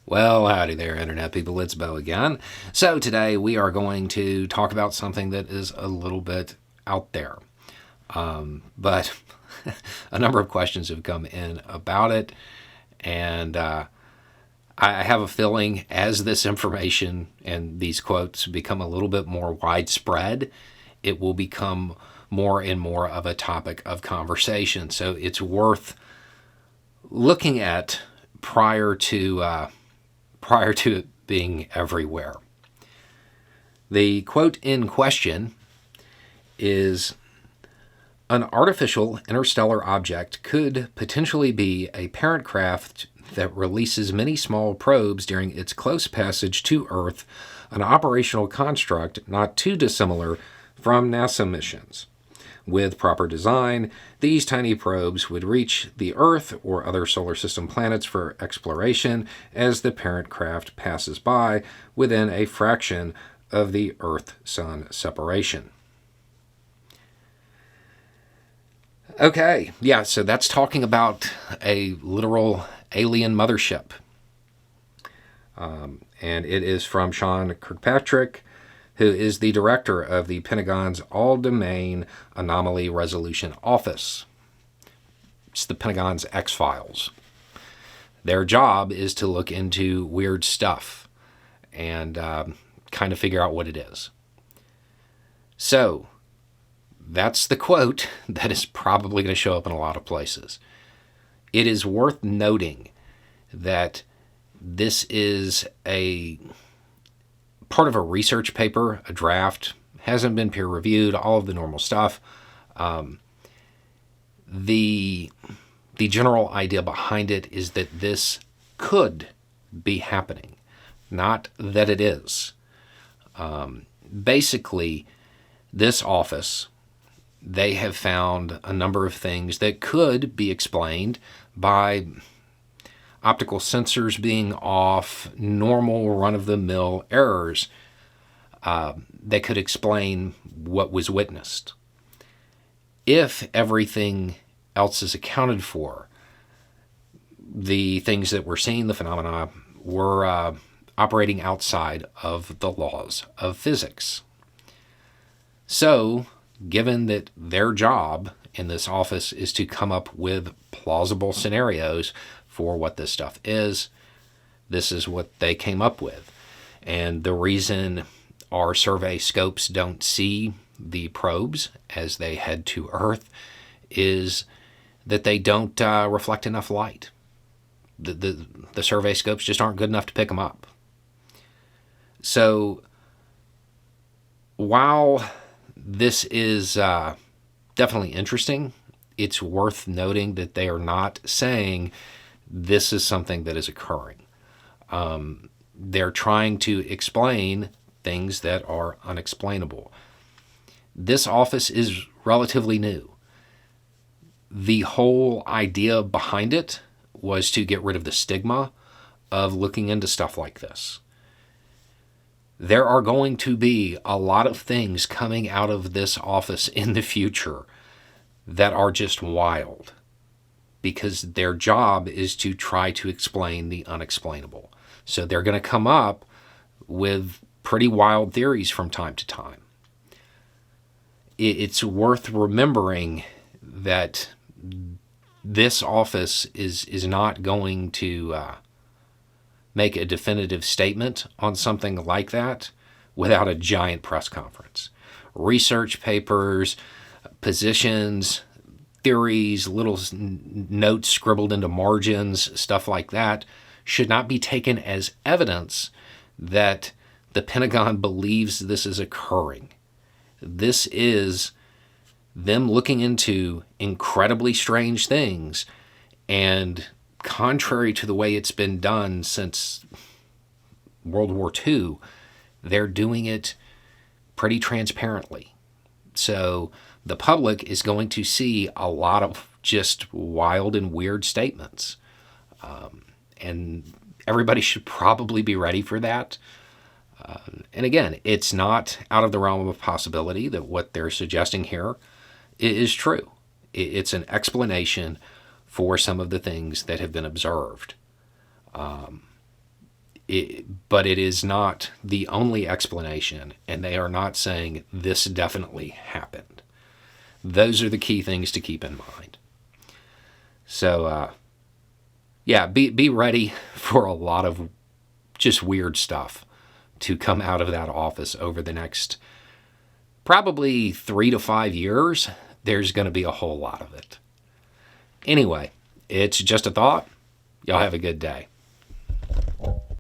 Well, howdy there, Internet people. It's Bo again. So, today we are going to talk about something that is a little bit out there. But a number of questions have come in about it, and I have a feeling as this information and these quotes become a little bit more widespread, it will become more and more of a topic of conversation. So, it's worth looking at prior to it being everywhere. The quote in question is, "An artificial interstellar object could potentially be a parent craft that releases many small probes during its close passage to Earth, an operational construct not too dissimilar from NASA missions. With proper design, these tiny probes would reach the Earth or other solar system planets for exploration as the parent craft passes by within a fraction of the Earth-Sun separation." Okay, yeah, so that's talking about a literal alien mothership. And it is from Sean Kirkpatrick, who is the director of the Pentagon's All-Domain Anomaly Resolution Office. It's the Pentagon's X-Files. Their job is to look into weird stuff and kind of figure out what it is. So, that's the quote that is probably going to show up in a lot of places. It is worth noting that this is a part of a research paper, a draft, hasn't been peer reviewed, all of the normal stuff. The general idea behind it is that this could be happening, not that it is. Basically, this office, they have found a number of things that could be explained by optical sensors being off, normal run-of-the-mill errors that could explain what was witnessed. If everything else is accounted for, the things that we're seeing, the phenomena, were operating outside of the laws of physics. So, given that their job in this office is to come up with plausible scenarios for what this stuff is, this is what they came up with. And the reason our survey scopes don't see the probes as they head to Earth is that they don't reflect enough light. The survey scopes just aren't good enough to pick them up. So, while this is definitely interesting, it's worth noting that they are not saying this is something that is occurring. They're trying to explain things that are unexplainable. This office is relatively new. The whole idea behind it was to get rid of the stigma of looking into stuff like this. There are going to be a lot of things coming out of this office in the future that are just wild, because their job is to try to explain the unexplainable. So they're going to come up with pretty wild theories from time to time. It's worth remembering that this office is not going to make a definitive statement on something like that without a giant press conference. Research papers, positions, theories, little notes scribbled into margins, stuff like that, should not be taken as evidence that the Pentagon believes this is occurring. This is them looking into incredibly strange things, and contrary to the way it's been done since World War II, they're doing it pretty transparently. So the public is going to see a lot of just wild and weird statements. And everybody should probably be ready for that. And again, it's not out of the realm of possibility that what they're suggesting here is true. It's an explanation for some of the things that have been observed. but it is not the only explanation, and they are not saying this definitely happened. Those are the key things to keep in mind. So, yeah, be ready for a lot of just weird stuff to come out of that office over the next probably 3 to 5 years. There's going to be a whole lot of it. Anyway, it's just a thought. Y'all have a good day.